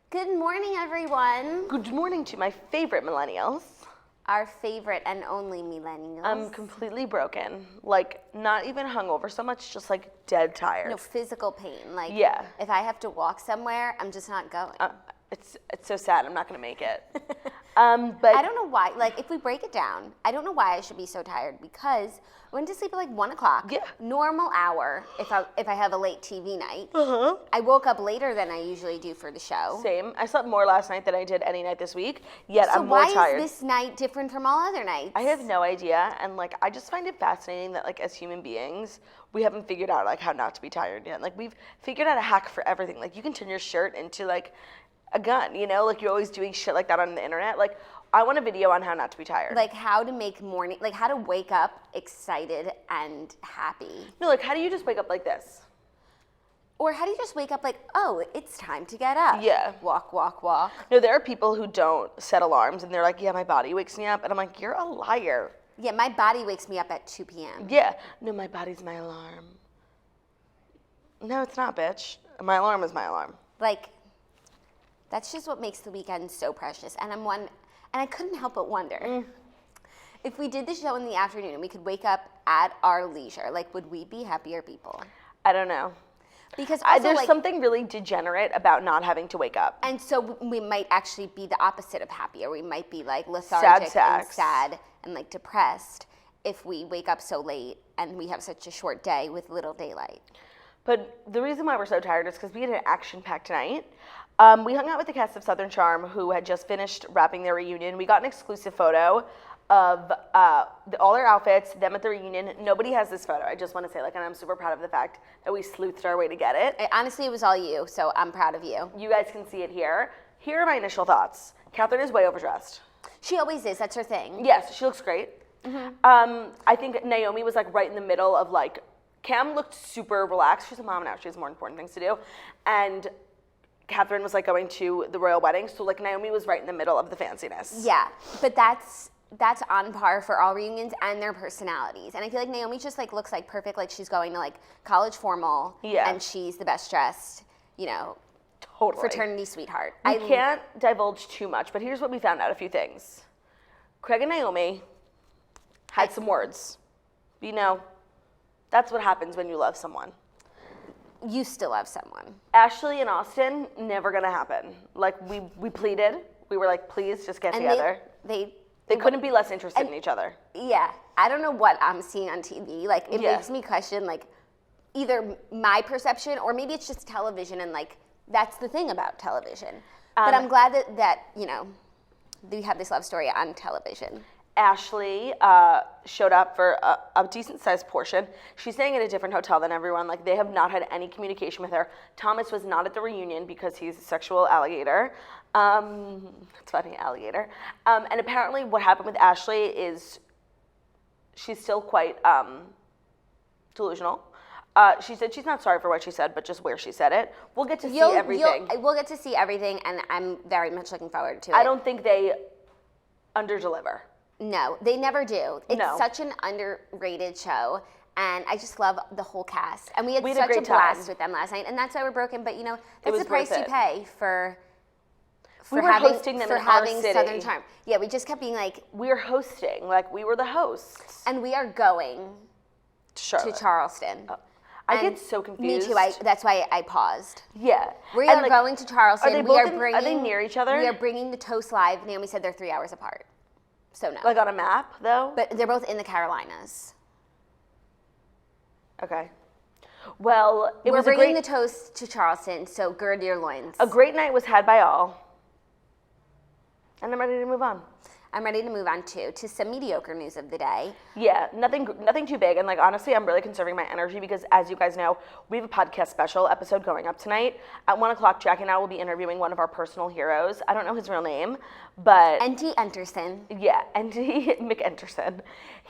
Good morning, everyone. Good morning to my favorite millennials. Our favorite and only millennials. I'm completely broken. Like, not even hungover so much, just like dead tired. No physical pain. Like, Yeah. if I have to walk somewhere, I'm just not going. It's so sad. I'm not gonna make it. But I don't know why. Like, if we break it down, I don't know why I should be so tired because I went to sleep at like 1 o'clock. Yeah. Normal hour if I have a late TV night. Uh-huh. I woke up later than I usually do for the show. Same. I slept more last night than I did any night this week. Yet I'm more So tired. why is this night different from all other nights? I have no idea, and like I just find it fascinating that like as human beings, we haven't figured out like how not to be tired yet. Like we've figured out a hack for everything. Like you can turn your shirt into like a gun, you know? Like you're always doing shit like that on the internet. Like I want a video on how not to be tired. Like how to make morning, like how to wake up excited and happy. No, like how do you just wake up like this? Or how do you just wake up like, oh, it's time to get up? Yeah. Walk, walk, walk. No, there are people who don't set alarms and they're like, yeah, my body wakes me up. And I'm like, you're a liar. Yeah, my body wakes me up at 2 p.m. Yeah. No, my body's my alarm. No, it's not, bitch. My alarm is my alarm. Like, that's just what makes the weekend so precious. And I couldn't help but wonder, if we did the show in the afternoon and we could wake up at our leisure, like, would we be happier people? I don't know. Because also, There's like, something really degenerate about not having to wake up. and so we might actually be the opposite of happier. We might be like lethargic and sad and like depressed if we wake up so late and we have such a short day with little daylight. But the reason why we're so tired is because we had an action-packed night. We hung out with the cast of Southern Charm who had just finished wrapping their reunion. We got an exclusive photo of all their outfits, them at the reunion. Nobody has this photo. I just want to say, like, and I'm super proud of the fact that we sleuthed our way to get it. Honestly, it was all you, so I'm proud of you. You guys can see it here. Here are my initial thoughts. Catherine is way overdressed. She always is. That's her thing. Yes, she looks great. I think Naomi was like right in the middle of like, Cam looked super relaxed. She's a mom now. She has more important things to do. And Catherine was like going to the royal wedding. So like Naomi was right in the middle of the fanciness. Yeah, but that's on par for all reunions and their personalities. And I feel like Naomi just like looks like perfect, like she's going to like college formal. Yeah. And she's the best dressed, you know, Totally. fraternity sweetheart. I can't divulge too much, but here's what we found out, a few things. Craig and Naomi had some words. You know, that's what happens when you love someone. You still love someone. Ashley and Austin, never gonna happen. Like we pleaded. We were like, please just get together. They couldn't be less interested in each other. Yeah, I don't know what I'm seeing on TV. Like, it Yeah. makes me question, like, either my perception or maybe it's just television and, like, that's the thing about television. But I'm glad that, you know, we have this love story on television. Ashley showed up for a decent-sized portion. She's staying at a different hotel than everyone. Like, they have not had any communication with her. Thomas was not at the reunion because he's a sexual alligator. It's funny, alligator. And apparently what happened with Ashley is she's still quite delusional. She said she's not sorry for what she said, but just where she said it. We'll get to see everything. We'll get to see everything, and I'm very much looking forward to it. I don't think they underdeliver. No, they never do. It's No. such an underrated show, and I just love the whole cast. And we had a such great a blast time. with them last night, and that's why we're broken. But you know, that's was the price worth you it. pay for We were hosting them in our having city. Southern Charm. Yeah, we just kept being like, We were hosting, like we were the hosts. and we are going Charlotte. to Charleston. I And get so Me confused. too. That's why I paused. Yeah. We And, are like, going to Charleston. Are they we both are are they near each other? We are bringing the Toast Live. Naomi said they're 3 hours apart. So no. Like on a map, though? But they're both in the Carolinas. Okay. Well, We're bringing the toast to Charleston, so gird your loins. a great night was had by all. And I'm ready to move on. I'm ready to move on to some mediocre news of the day. Yeah, nothing too big. And like honestly, I'm really conserving my energy because as you guys know, we have a podcast special episode going up tonight. At 1 o'clock, Jackie and I will be interviewing one of our personal heroes. I don't know his real name, but N.T. Enterson. yeah, N.T. McEnterson.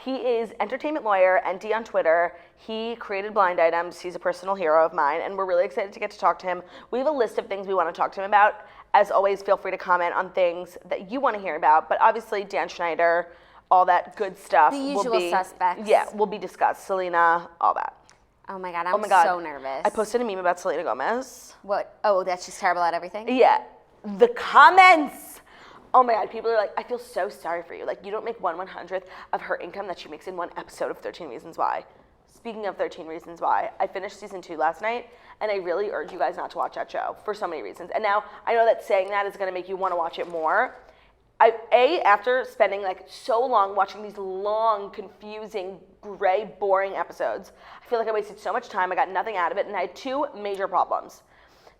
He is entertainment lawyer, N.T. on Twitter. He created Blind Items. He's a personal hero of mine, and we're really excited to get to talk to him. We have a list of things we want to talk to him about. As always, feel free to comment on things that you want to hear about. But obviously, Dan Schneider, all that good stuff. The usual suspects. Yeah, will be discussed. Selena, all that. Oh my God, I'm so nervous. I posted a meme about Selena Gomez. What? Oh, that she's terrible at everything? Yeah. The comments. Oh my God, people are like, I feel so sorry for you. Like, you don't make 1/100th of her income that she makes in one episode of 13 Reasons Why. Speaking of 13 Reasons Why, I finished season 2 last night, and I really urge you guys not to watch that show for so many reasons. And now I know that saying that is going to make you want to watch it more. After spending like so long watching these long, confusing, gray, boring episodes, I feel like I wasted so much time. I got nothing out of it, and I had 2 major problems.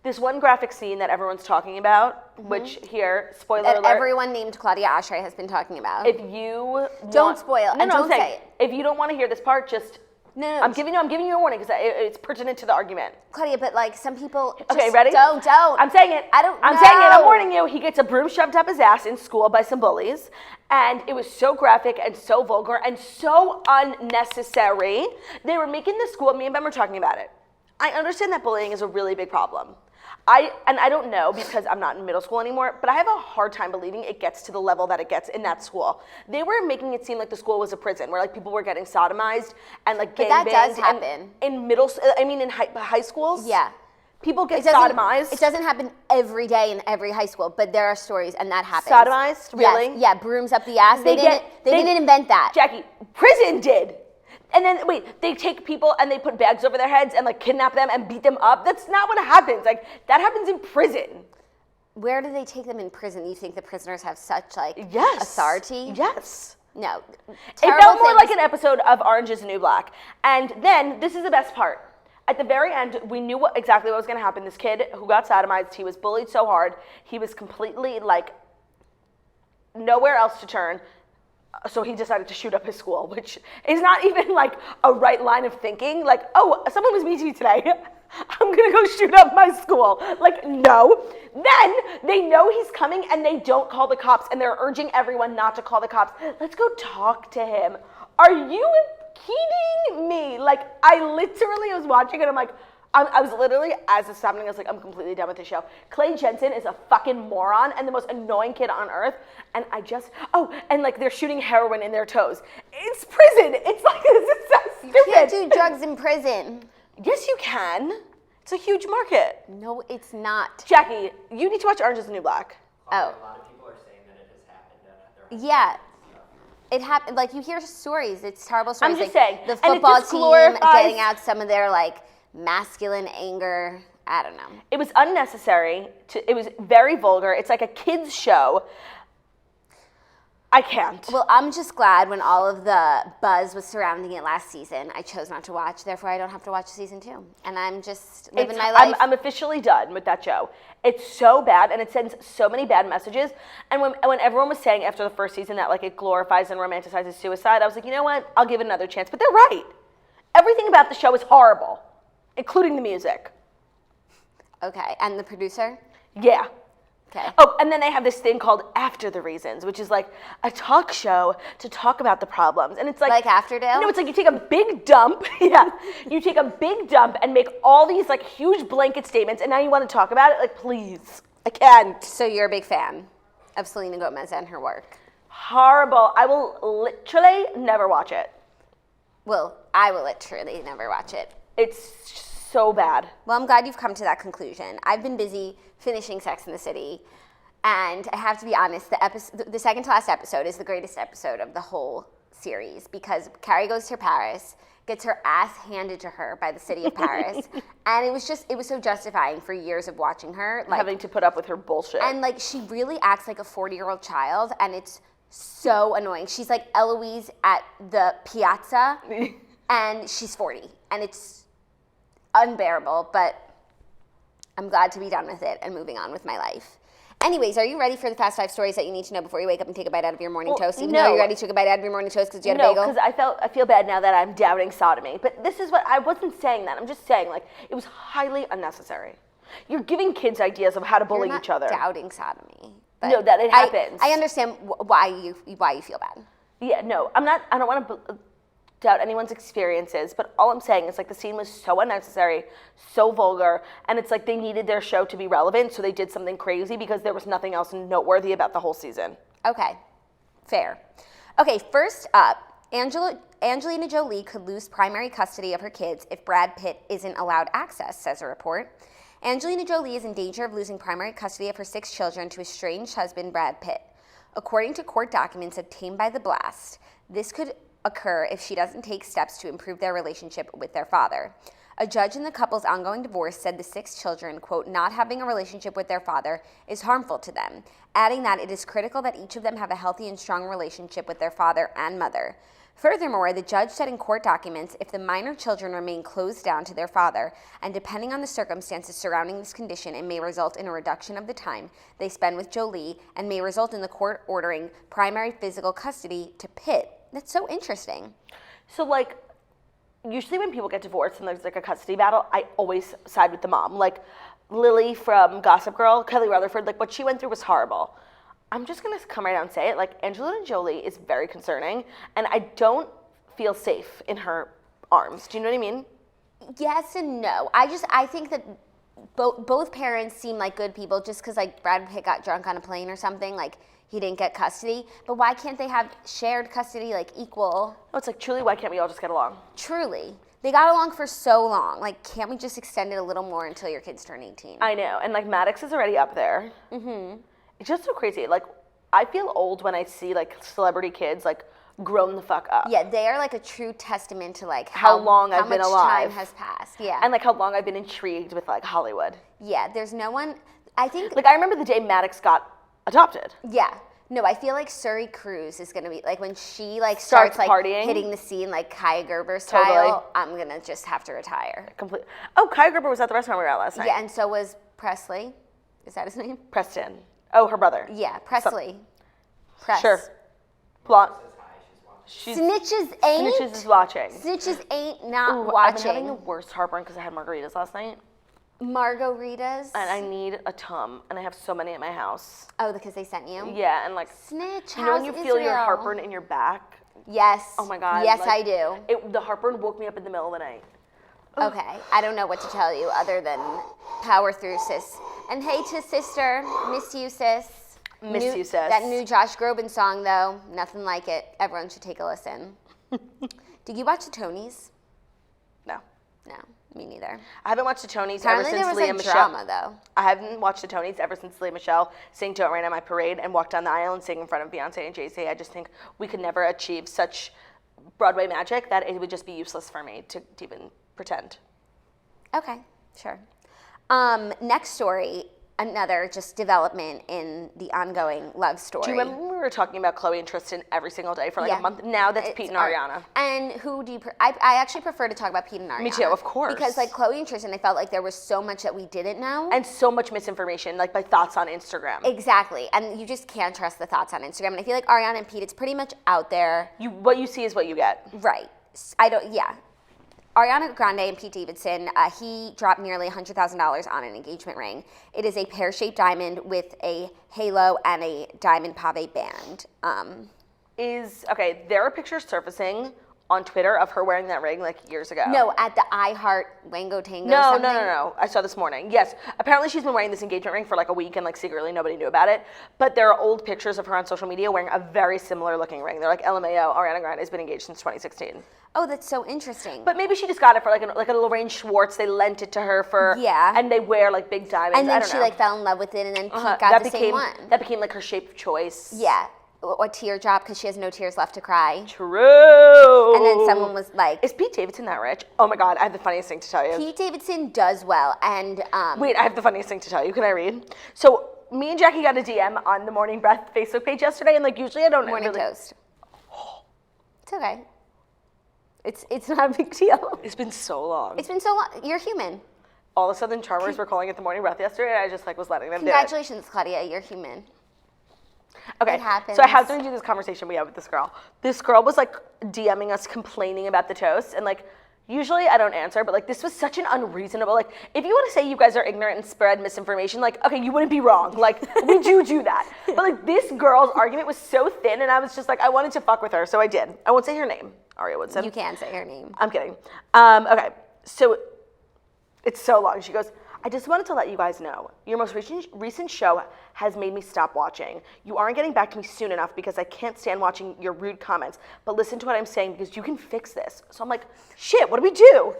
This one graphic scene that everyone's talking about, which here, spoiler that alert. everyone named Claudia Oshry has been talking about. If you don't spoil, and don't say it. If you don't want to hear this part, just no. I'm giving you a warning because it's pertinent to the argument. Claudia, but like some people. Okay, ready? Don't. I'm saying it. I'm saying it. I'm warning you. He gets a broom shoved up his ass in school by some bullies, and it was so graphic and so vulgar and so unnecessary. They were making the school. Me and Ben were talking about it. I understand that bullying is a really big problem. I don't know because I'm not in middle school anymore, but I have a hard time believing it gets to the level that it gets in that school. They were making it seem like the school was a prison where like people were getting sodomized and like gangbanged. But that does happen. In high schools? Yeah. People get sodomized. It doesn't happen every day in every high school, but there are stories and that happens. Sodomized? Really? Yes. Yeah, brooms up the ass. They didn't invent that. Jackie, prison did. And then, they take people and they put bags over their heads and like kidnap them and beat them up. That's not what happens. Like, that happens in prison. Where do they take them in prison? You think the prisoners have such like authority? Yes. No. It felt more like an episode of Orange is the New Black. And then, this is the best part. At the very end, we knew exactly what was going to happen. This kid who got sodomized, he was bullied so hard, he was completely like nowhere else to turn. So he decided to shoot up his school, which is not even like a right line of thinking. Like, oh, someone was mean to me today. I'm gonna go shoot up my school. Like, no. Then they know he's coming and they don't call the cops and they're urging everyone not to call the cops. Let's go talk to him. Are you kidding me? Like, I literally was watching it. I'm like, I was literally, as this was happening, I was like, I'm completely done with the show. Clay Jensen is a fucking moron and the most annoying kid on earth. And and like they're shooting heroin in their toes. It's prison. It's like, this is so stupid. You can't do drugs in prison. Yes, you can. It's a huge market. No, it's not. Jackie, you need to watch Orange is the New Black. Oh. A lot of people are saying that it has happened. Yeah. It happened. Like, you hear stories. It's terrible stories. I'm just like, saying. The football team glorifies getting out some of their like masculine anger. I don't know. It was unnecessary. It was very vulgar. It's like a kids show. I can't. Well, I'm just glad when all of the buzz was surrounding it last season, I chose not to watch. Therefore, I don't have to watch season 2. And I'm just living my life. I'm officially done with that show. It's so bad, and it sends so many bad messages. And when everyone was saying after the first season that like it glorifies and romanticizes suicide, I was like, you know what? I'll give it another chance. But they're right. Everything about the show is horrible, including the music. Okay, and the producer? Yeah. Okay. Oh, and then they have this thing called After the Reasons, which is like a talk show to talk about the problems. And it's like Afterdale? No, it's like you take a big dump. Yeah. You take a big dump and make all these like huge blanket statements, and now you want to talk about it? Like, please. I can't. So you're a big fan of Selena Gomez and her work? Horrible. I will literally never watch it. Well, I will literally never watch it. It's so bad. Well, I'm glad you've come to that conclusion. I've been busy finishing Sex and the City, and I have to be honest, the second to last episode is the greatest episode of the whole series because Carrie goes to Paris, gets her ass handed to her by the city of Paris, and it was so justifying for years of watching her. Like, having to put up with her bullshit. And like she really acts like a 40-year-old child, and it's so annoying. She's like Eloise at the Piazza, and she's 40, and it's unbearable, but I'm glad to be done with it and moving on with my life. Anyways, are you ready for the fast 5 stories that you need to know before you wake up and take a bite out of your morning toast? Even though you already took a bite out of your morning toast because you had a bagel? No, because I feel bad now that I'm doubting sodomy. But this is what, I wasn't saying that. I'm just saying, like, it was highly unnecessary. You're giving kids ideas of how to bully each other. You're not doubting sodomy. But no, that it happens. I understand why you feel bad. Yeah, no, I don't want to doubt anyone's experiences, but all I'm saying is like the scene was so unnecessary, so vulgar, and it's like they needed their show to be relevant, so they did something crazy because there was nothing else noteworthy about the whole season. Okay, fair. Okay, first up, Angelina Jolie could lose primary custody of her kids if Brad Pitt isn't allowed access, says a report. Angelina Jolie is in danger of losing primary custody of her 6 children to estranged husband Brad Pitt. According to court documents obtained by The Blast, this could occur if she doesn't take steps to improve their relationship with their father. A judge in the couple's ongoing divorce said the 6 children, quote, not having a relationship with their father is harmful to them, adding that it is critical that each of them have a healthy and strong relationship with their father and mother. Furthermore, the judge said in court documents, if the minor children remain closed down to their father, and depending on the circumstances surrounding this condition, it may result in a reduction of the time they spend with Jolie and may result in the court ordering primary physical custody to Pitt. That's so interesting. So, like, usually when people get divorced and there's like a custody battle, I always side with the mom. Like Lily from Gossip Girl, Kelly Rutherford, like what she went through was horrible. I'm just gonna come right out and say it. Like Angelina Jolie is very concerning, and I don't feel safe in her arms. Do you know what I mean? Yes and no. I think that both parents seem like good people. Just because like Brad Pitt got drunk on a plane or something, like he didn't get custody. But why can't they have shared custody, like equal? Oh, it's like truly, why can't we all just get along? Truly. They got along for so long. Like, can't we just extend it a little more until your kids turn 18? I know. And like Maddox is already up there. Mm-hmm. It's just so crazy. Like, I feel old when I see like celebrity kids like grown the fuck up. Yeah, they are like a true testament to like how long I've been alive. How much time has passed. Yeah. And like how long I've been intrigued with like Hollywood. Yeah, there's no one, I think. Like I remember the day Maddox got adopted. Yeah. No, I feel like Surrey Cruz is gonna be like when she like starts like partying, hitting the scene like Kaya Gerber style. Totally. I'm gonna just have to retire. Complete. Oh, Kaya Gerber was at the restaurant we were at last night. Yeah, and so was Presley. Is that his name? Preston. Oh, her brother. Yeah, Presley. Sure. Blonde. Snitches ain't. Snitches is watching. Snitches ain't not Ooh, watching. I've been having the worst heartburn because I had margaritas last night. Margaritas. And I need a ton, and I have so many at my house. Oh, because they sent you? Yeah, and like, Snitch, you know when you how's feel your Israel? heartburn in your back? Yes. Oh my God. Yes, like, I do. The heartburn woke me up in the middle of the night. Okay, I don't know what to tell you other than power through, sis. And hey to sister, miss you, sis. Miss you, sis. That new Josh Groban song, though, nothing like it. Everyone should take a listen. Did you watch the Tonys? No. No, me neither. I haven't watched the Tonys Apparently ever since there Leah was Michelle. drama, though. I haven't watched the Tonys ever since Leah Michelle sang Don't Rain on My Parade and walked down the aisle and sang in front of Beyonce and Jay-Z. I just think we could never achieve such Broadway magic that it would just be useless for me to even pretend. Okay, sure. Next story, another just development in the ongoing love story. Do you remember when we were talking about Chloe and Tristan every single day for like Yeah. a month? Now that's Pete and Ar- Ariana. And who do you? I actually prefer to talk about Pete and Ariana. Me too, of course. Because like Chloe and Tristan, I felt like there was so much that we didn't know. And so much misinformation, like by thoughts on Instagram. Exactly, and you just can't trust the thoughts on Instagram. And I feel like Ariana and Pete, it's pretty much out there. What you see is what you get. Right. Yeah. Ariana Grande and Pete Davidson, he dropped nearly $100,000 on an engagement ring. It is a pear-shaped diamond with a halo and a diamond pave band. There are pictures surfacing on Twitter of her wearing that ring like years ago. No, at the I Heart Wango Tango No. something. I saw this morning. Yes. Apparently she's been wearing this engagement ring for like a week and like secretly nobody knew about it. But there are old pictures of her on social media wearing a very similar looking ring. They're like, LMAO, Ariana Grande has been engaged since 2016. Oh, that's so interesting. But maybe she just got it for like a Lorraine Schwartz. They lent it to her for, Yeah. and they wear like big diamonds. And then I don't she know. like fell in love with it, and then Pete got the same one. That became like her shape of choice. Yeah, a teardrop because she has no tears left to cry. True. And then someone was like, "Is Pete Davidson that rich?" Oh my God, I have the funniest thing to tell you. Pete Davidson does well, and Wait, I have the funniest thing to tell you. Can I read? So me and Jackie got a DM on the Morning Breath Facebook page yesterday, and like usually I don't morning really... toast. It's okay. It's not a big deal. It's been so long. It's been so long. You're human. All of a sudden, Charmers were calling it the Morning Breath yesterday, and I just like was letting them do it. Congratulations, Claudia. You're human. Okay, It happens. so I have to read you this conversation we had with this girl. This girl was like DMing us complaining about the toast, and like usually I don't answer, but like this was such an unreasonable, like if you want to say you guys are ignorant and spread misinformation, like okay, you wouldn't be wrong. Like we do that. But like this girl's argument was so thin, and I was just like, I wanted to fuck with her, so I did. I won't say her name, Aria Woodson. You can say her name. I'm kidding. Okay, so it's so long. She goes, I just wanted to let you guys know, your most recent show has made me stop watching. You aren't getting back to me soon enough because I can't stand watching your rude comments, but listen to what I'm saying because you can fix this. So I'm like, shit, what do we do?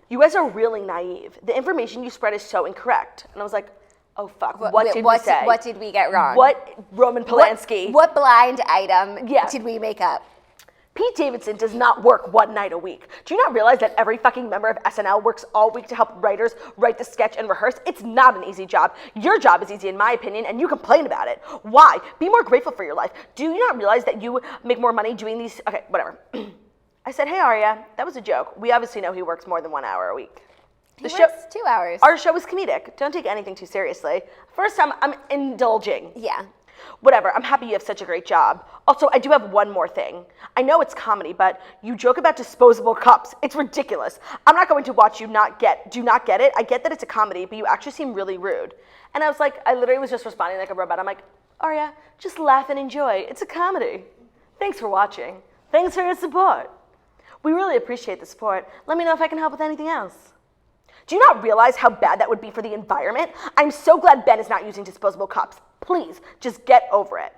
you guys are really naive. The information you spread is so incorrect. And I was like, oh, fuck. What did we say? What did we get wrong? What Roman Polanski? What blind item did we make up? Pete Davidson does not work one night a week. Do you not realize that every fucking member of SNL works all week to help writers write the sketch and rehearse? It's not an easy job. Your job is easy in my opinion, and you complain about it. Why? Be more grateful for your life. Do you not realize that you make more money doing these? Okay, whatever. I said, hey, Aria, that was a joke. We obviously know he works more than 1 hour a week. He works 2 hours. Our show is comedic. Don't take anything too seriously. First time, I'm indulging. Yeah. Whatever, I'm happy you have such a great job. Also, I do have one more thing. I know it's comedy, but you joke about disposable cups. It's ridiculous. I'm not going to watch you do not get it. I get that it's a comedy, but you actually seem really rude. And I was like, I literally was just responding like a robot. I'm like, Aria, just laugh and enjoy. It's a comedy. Thanks for watching. Thanks for your support. We really appreciate the support. Let me know if I can help with anything else. Do you not realize how bad that would be for the environment? I'm so glad Ben is not using disposable cups. Please, just get over it.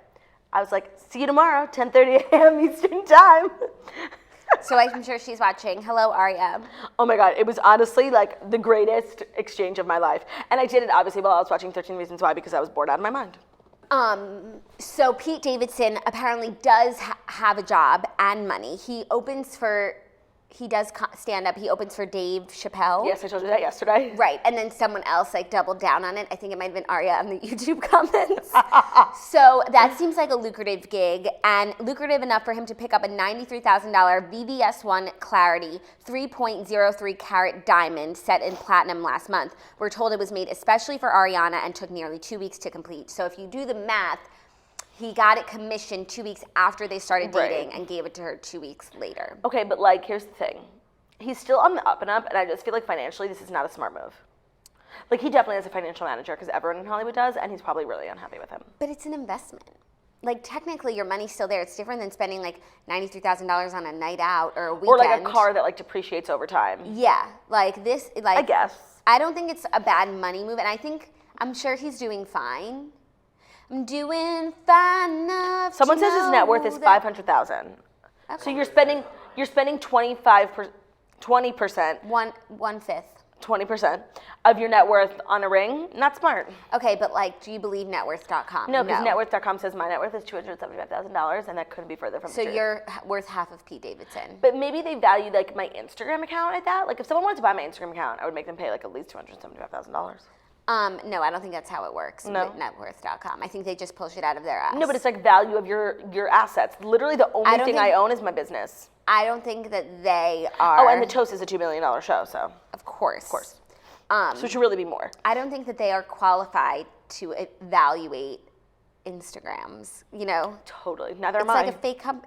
I was like, see you tomorrow, 10:30 a.m. Eastern time. So I'm sure she's watching. Hello, Aria. Oh my God, it was honestly like the greatest exchange of my life. And I did it obviously while I was watching 13 Reasons Why because I was bored out of my mind. So Pete Davidson apparently does have a job and money. He does stand up. He opens for Dave Chappelle. Yes, I told you that yesterday. Right, and then someone else like doubled down on it. I think it might have been Aria on the YouTube comments. So that seems like a lucrative gig, and lucrative enough for him to pick up a $93,000 VVS1 Clarity 3.03 carat diamond set in platinum last month. We're told it was made especially for Ariana and took nearly 2 weeks to complete. So if you do the math, he got it commissioned 2 weeks after they started dating and gave it to her 2 weeks later. Okay, but like, here's the thing. He's still on the up and up, and I just feel like financially this is not a smart move. Like, he definitely has a financial manager because everyone in Hollywood does, and he's probably really unhappy with him. But it's an investment. Like, technically, your money's still there. It's different than spending like $93,000 on a night out or a weekend. Or like a car that like depreciates over time. Yeah, like this, like. I guess. I don't think it's a bad money move, and I'm sure he's doing fine. I'm doing fine enough. Someone says his net worth is $500,000. Okay. So you're spending 20%. One fifth. 20% of your net worth on a ring. Not smart. Okay, but like, do you believe networth.com? No, because networth.com says my net worth is $275,000, and that couldn't be further from the truth. So you're worth half of Pete Davidson. But maybe they value like my Instagram account at that. Like if someone wanted to buy my Instagram account, I would make them pay like at least $275,000. No, I don't think that's how it works with networth.com. I think they just pull shit out of their ass. No, but it's like value of your assets. Literally the only thing I own is my business. I don't think that they are. Oh, and the Toast is a $2 million show, so. Of course. Of course. So it should really be more. I don't think that they are qualified to evaluate Instagrams, you know? Totally. Neither am I.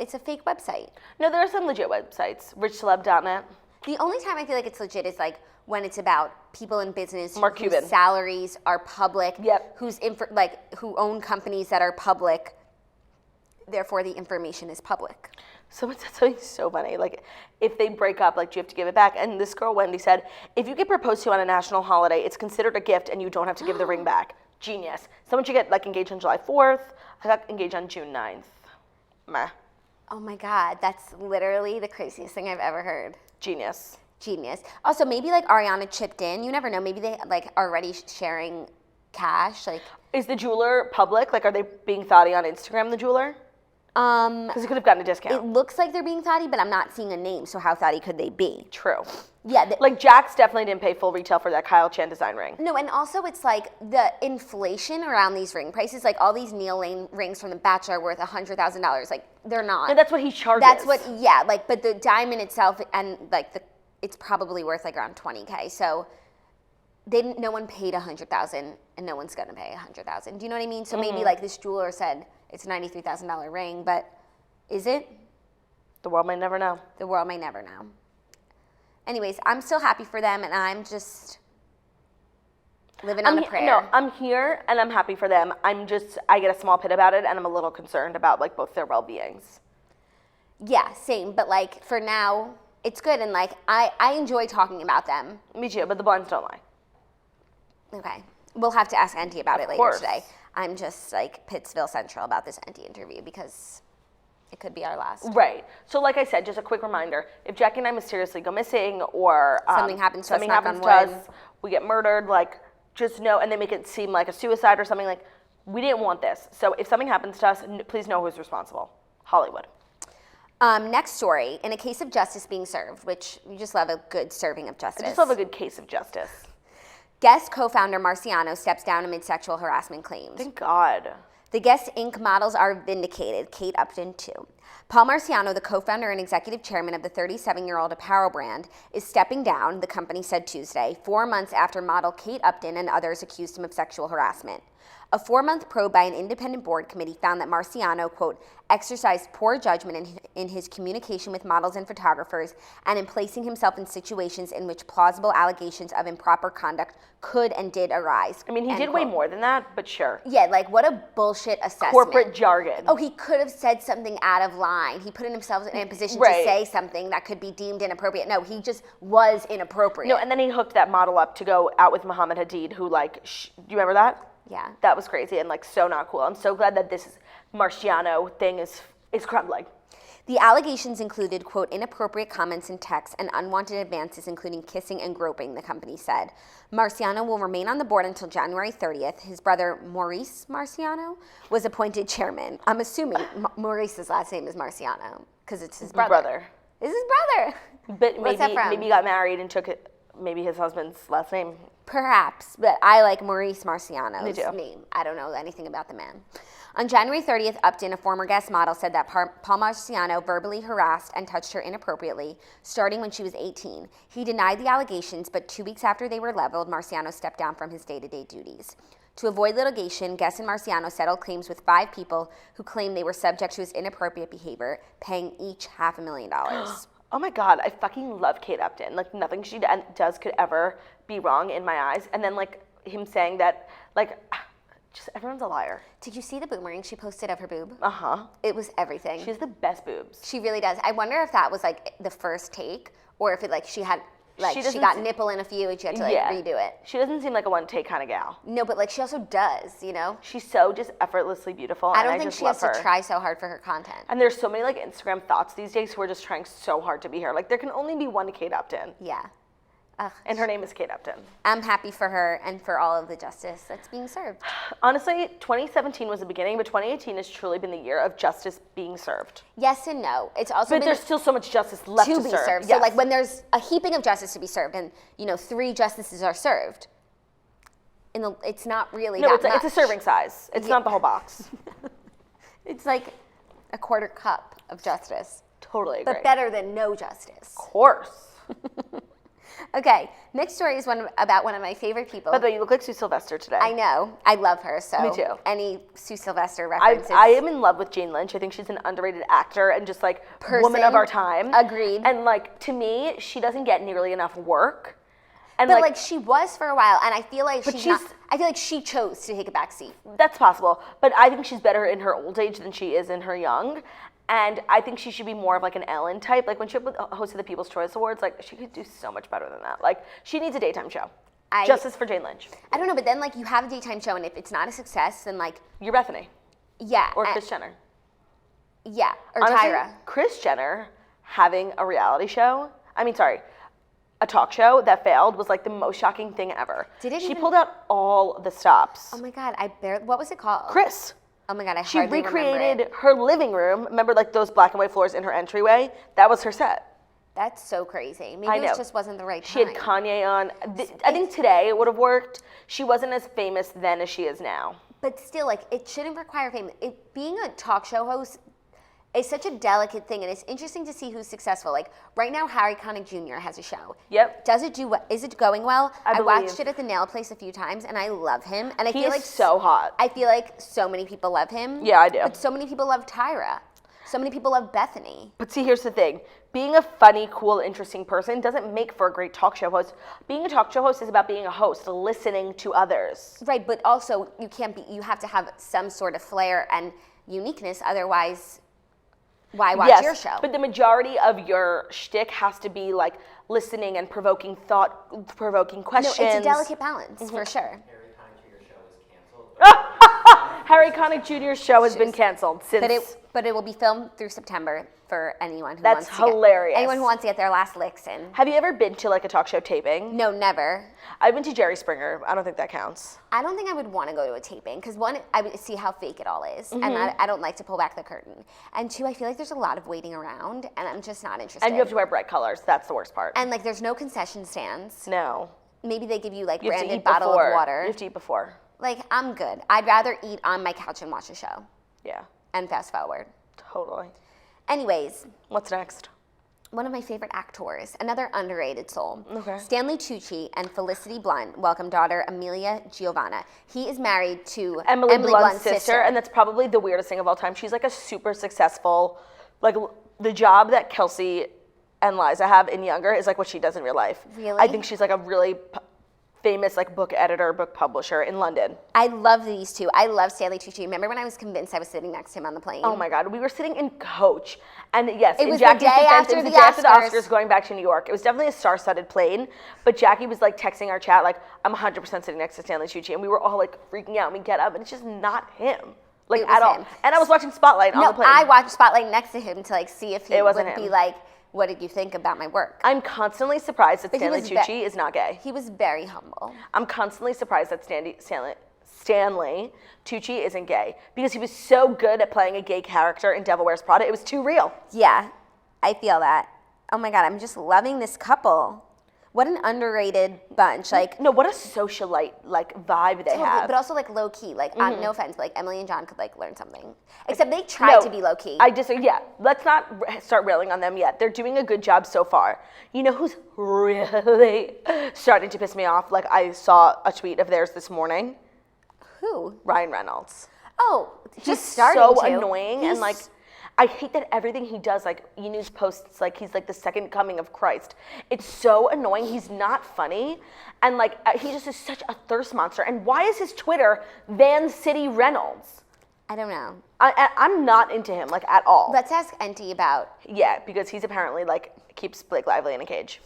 It's a fake website. No, there are some legit websites. Richceleb.net. The only time I feel like it's legit is like when it's about people in business whose salaries are public, yep. Who own companies that are public, therefore the information is public. Someone said something so funny, like if they break up, like do you have to give it back? And this girl, Wendy, said, if you get proposed to on a national holiday, it's considered a gift and you don't have to give the ring back. Genius. Someone should get like engaged on July 4th. I got engaged on June 9th. Meh. Oh my God, that's literally the craziest thing I've ever heard. Genius. Also, maybe like Ariana chipped in. You never know. Maybe they like are already sharing cash. Like, is the jeweler public? Like, are they being thotty on Instagram? The jeweler? Because he could have gotten a discount. It looks like they're being thotty, but I'm not seeing a name. So how thotty could they be? True. Yeah. Like Jax definitely didn't pay full retail for that Kyle Chan design ring. No, and also it's like the inflation around these ring prices. Like all these Neil Lane rings from The Bachelor are worth $100,000. Like they're not. And that's what he charges. That's what. Yeah. Like, but the diamond itself and like it's probably worth like around $20K. So no one paid $100,000, and no one's gonna pay $100,000. Do you know what I mean? So maybe like this jeweler said it's a $93,000 ring, but is it? The world may never know. The world may never know. Anyways, I'm still happy for them, and I'm just living on a prayer. No, I'm here, and I'm happy for them. I get a small pit about it, and I'm a little concerned about like both their well-beings. Yeah, same. But like for now, it's good, and like I enjoy talking about them. Me too, but the blondes don't lie. Okay, we'll have to ask Enty about it later course. today. I'm just like Pittsville Central about this Enty interview because it could be our last. Right. So like I said, just a quick reminder, if Jackie and I mysteriously go missing or Something happens to us, something knock happens on to wood. us, we get murdered, like, just know, and they make it seem like a suicide or something, like, we didn't want this. So if something happens to us, please know who's responsible. Hollywood. Next story, in a case of justice being served, which you just love a good serving of justice. I just love a good case of justice. Guest co-founder Marciano steps down amid sexual harassment claims. Thank God. The Guest Inc. models are vindicated, Kate Upton too. Paul Marciano, the co-founder and executive chairman of the 37-year-old apparel brand, is stepping down, the company said Tuesday, 4 months after model Kate Upton and others accused him of sexual harassment. A 4-month probe by an independent board committee found that Marciano, quote, exercised poor judgment in his communication with models and photographers and in placing himself in situations in which plausible allegations of improper conduct could and did arise. I mean, he end did way quote. more than that, but sure. Yeah, like what a bullshit assessment. Corporate jargon. Oh, he could have said something out of line. He put himself in a position Right. to say something that could be deemed inappropriate. No, he just was inappropriate. No, and then he hooked that model up to go out with Muhammad Hadid, who like, do you remember that? Yeah. That was crazy and like so not cool. I'm so glad that this Marciano thing is crumbling. The allegations included, quote, inappropriate comments in text and unwanted advances, including kissing and groping, the company said. Marciano will remain on the board until January 30th. His brother, Maurice Marciano, was appointed chairman. I'm assuming Maurice's last name is Marciano because it's his brother. It's his brother. But What's that from? maybe he got married and took maybe his husband's last name. Perhaps, but I like Maurice Marciano's Me too. name. I don't know anything about the man. On January 30th, Upton, a former guest model, said that Paul Marciano verbally harassed and touched her inappropriately, starting when she was 18. He denied the allegations, but 2 weeks after they were leveled, Marciano stepped down from his day-to-day duties. To avoid litigation, Guest and Marciano settled claims with 5 people who claimed they were subject to his inappropriate behavior, paying each $500,000. Oh my God, I fucking love Kate Upton. Like nothing she does could ever be wrong in my eyes. And then like him saying that, like, just everyone's a liar. Did you see the boomerang she posted of her boob? Uh-huh. It was everything. She has the best boobs. She really does. I wonder if that was like the first take, or if it like she had like She she doesn't got se- nipple in a few and she had to like Yeah. redo it. She doesn't seem like a one-take kind of gal. No, but like she also does, you know. She's so just effortlessly beautiful. I and don't think just she has love to her. try so hard for her content. And there's so many like Instagram thoughts these days who are just trying so hard to be her. Like there can only be one Kate Upton, Yeah. Ugh. and her name is Kate Upton. I'm happy for her and for all of the justice that's being served. Honestly, 2017 was the beginning, but 2018 has truly been the year of justice being served. Yes and no. It's also But been there's still so much justice left to be serve. served. Yes. So like when there's a heaping of justice to be served and 3 justices are served, it's not really no, that it's a much. serving size. It's not the whole box. It's like a quarter cup of justice. Totally agree. But better than no justice. Of course. Okay, next story is about one of my favorite people. By the way, you look like Sue Sylvester today. I know. I love her. So Me too. Any Sue Sylvester I references. am in love with Jane Lynch. I think she's an underrated actor and just like woman of our time. Agreed. And like to me, she doesn't get nearly enough work. And But like she was for a while, and I feel like But she's not, she's- I feel like she chose to take a back seat. that's possible. But I think she's better in her old age than she is in her young. And I think she should be more of like an Ellen type. Like when she hosted the People's Choice Awards, like she could do so much better than that. Like she needs a daytime show. Justice for Jane Lynch. I don't know, but then like you have a daytime show, and if it's not a success, then like You're Bethany. yeah, Or and- Kris Jenner. yeah, or Honestly, Tyra. Kris Jenner having a reality show, a talk show that failed was like the most shocking thing ever. Did it She even- pulled out all the stops. Oh my god, what was it called? Kris. Oh my god, I She hardly remember recreated it. her living room. Remember like those black and white floors in her entryway? That was her set. That's so crazy. Maybe I it know. just wasn't the right She had time. Kanye on. I think today it would have worked. She wasn't as famous then as she is now. But still, like, it shouldn't require fame. Being a talk show host is such a delicate thing, and it's interesting to see who's successful. Like, right now, Harry Connick Jr. has a show. Yep. Is it going well? I watched believe. it at the nail place a few times, and I love him. And I He feel is like so hot. I feel like so many people love him. Yeah, I do. But so many people love Tyra. So many people love Bethany. But see, here's the thing. Being a funny, cool, interesting person doesn't make for a great talk show host. Being a talk show host is about being a host, listening to others. Right, but also you have to have some sort of flair and uniqueness, otherwise why watch your show? But the majority of your shtick has to be like listening and provoking thought, provoking questions. No, it's a delicate balance, for sure. Every time to your show is canceled. But Harry Connick Jr.'s show has been canceled since. But it will be filmed through September for anyone who That's wants to hilarious. Anyone who wants to get their last licks in. Have you ever been to like a talk show taping? No, never. I've been to Jerry Springer. I don't think that counts. I don't think I would want to go to a taping because one, I would see how fake it all is, Mm-hmm. and I don't like to pull back the curtain. And two, I feel like there's a lot of waiting around, and I'm just not interested. And you have to wear bright colors. That's the worst part. And like, there's no concession stands. No. Maybe they give you like You have to branded eat bottle before. of water. You have to eat before. Like, I'm good. I'd rather eat on my couch and watch a show Yeah. and fast forward. Totally. Anyways, What's next? one of my favorite actors, another underrated soul. Okay. Stanley Tucci and Felicity Blunt welcome daughter Emilia Giovanna. He is married to Emily Blunt's sister, and that's probably the weirdest thing of all time. She's like a super successful, like the job that Kelsey and Liza have in Younger is like what she does in real life. Really? I think she's like a really famous like book editor, book publisher in London. I love these two. I love Stanley Tucci. Remember when I was convinced I was sitting next to him on the plane? Oh my God, we were sitting in coach, and yes, It in was the Jackie's day defense, after it was the the day after the Oscars. Oscars going back to New York. It was definitely a star-studded plane, but Jackie was like texting our chat like, I'm 100% sitting next to Stanley Tucci, and we were all like freaking out, and we get up, and it's just not him, like It was at all. him. And I was watching Spotlight on the No, plane. I watched Spotlight next to him to like see if he It would wasn't be him. like, what did you think about my work? I'm constantly surprised that But he Stanley was Tucci is not gay. He was very humble. I'm constantly surprised that Stanley Tucci isn't gay because he was so good at playing a gay character in Devil Wears Prada. It was too real. Yeah, I feel that. Oh my God, I'm just loving this couple. What an underrated bunch. Like, No, what a socialite like vibe they totally, have. but also like low key. Like, no offense, but like Emily and John could like learn something. Except they tried to be low key. I disagree. Yeah, let's not start railing on them yet. They're doing a good job so far. You know who's really starting to piss me off? Like I saw a tweet of theirs this morning. Who? Ryan Reynolds. Oh, He's just starting so to. annoying and like I hate that everything he does, like News posts like he's like the second coming of Christ. It's so annoying. He's not funny, and like he just is such a thirst monster. And why is his Twitter Van City Reynolds? I don't know. I'm not into him like at all. Let's ask Enty about. Yeah, because he's apparently like keeps Blake Lively in a cage.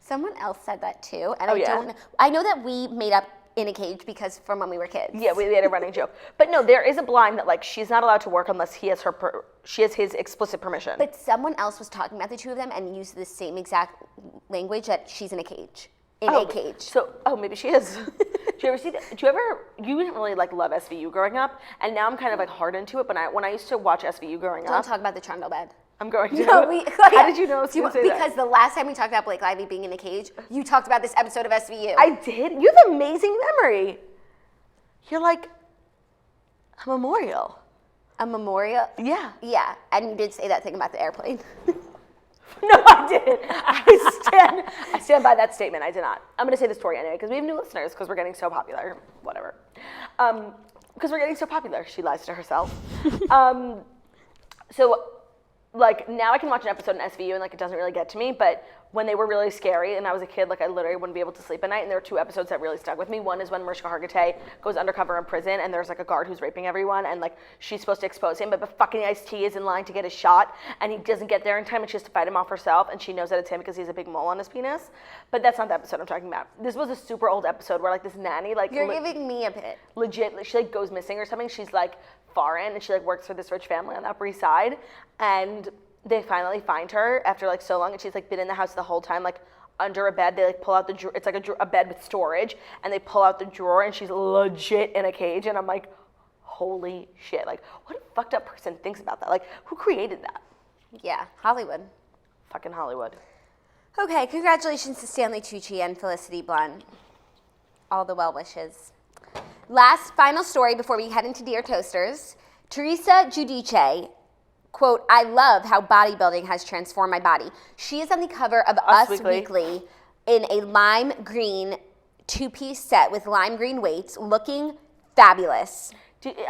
Someone else said that too, and Oh, I yeah? don't know. I know that we made up in a cage because from when we were kids. Yeah, we had a running joke. But no, there is a blind that like she's not allowed to work unless he has she has his explicit permission. But someone else was talking about the two of them and used the same exact language that she's in a cage. A cage. So, maybe she is. Do you ever see that? You didn't really like love SVU growing up, and now I'm kind of like hard into it, but when I used to watch SVU growing Don't up. talk about the trundle bed. I'm going to. No, How did you know I was gonna say that? Because the last time we talked about Blake Lively being in a cage, you talked about this episode of SVU. I did? You have amazing memory. You're like a memorial. A memorial? Yeah. Yeah, and you did say that thing about the airplane. No, I didn't. I stand by that statement. I did not. I'm going to say the story anyway because we have new listeners because we're getting so popular. Whatever. Because we're getting so popular. She lies to herself. So, like, now I can watch an episode in SVU and, like, it doesn't really get to me, but when they were really scary and I was a kid, like, I literally wouldn't be able to sleep at night, and there were two episodes that really stuck with me. One is when Mariska Hargitay goes undercover in prison, and there's, like, a guard who's raping everyone, and, like, she's supposed to expose him, but fucking Ice-T is in line to get a shot, and he doesn't get there in time, and she has to fight him off herself, and she knows that it's him because he has a big mole on his penis. But that's not the episode I'm talking about. This was a super old episode where, like, this nanny, like... You're giving me a bit. Legit, she, like, goes missing or something. She's, like, foreign, and she, like, works for this rich family on the Upper East Side, and they finally find her after, like, so long, and she's, like, been in the house the whole time, like, under a bed. They, like, pull out the drawer. It's, like, a bed with storage, and they pull out the drawer, and she's legit in a cage, and I'm like, holy shit. Like, what a fucked up person thinks about that? Like, who created that? Yeah, Hollywood. Fucking Hollywood. Okay, congratulations to Stanley Tucci and Felicity Blunt. All the well wishes. Last final story before we head into Dear Toasters. Teresa Giudice, quote, I love how bodybuilding has transformed my body. She is on the cover of Us Weekly in a lime green two-piece set with lime green weights, looking fabulous.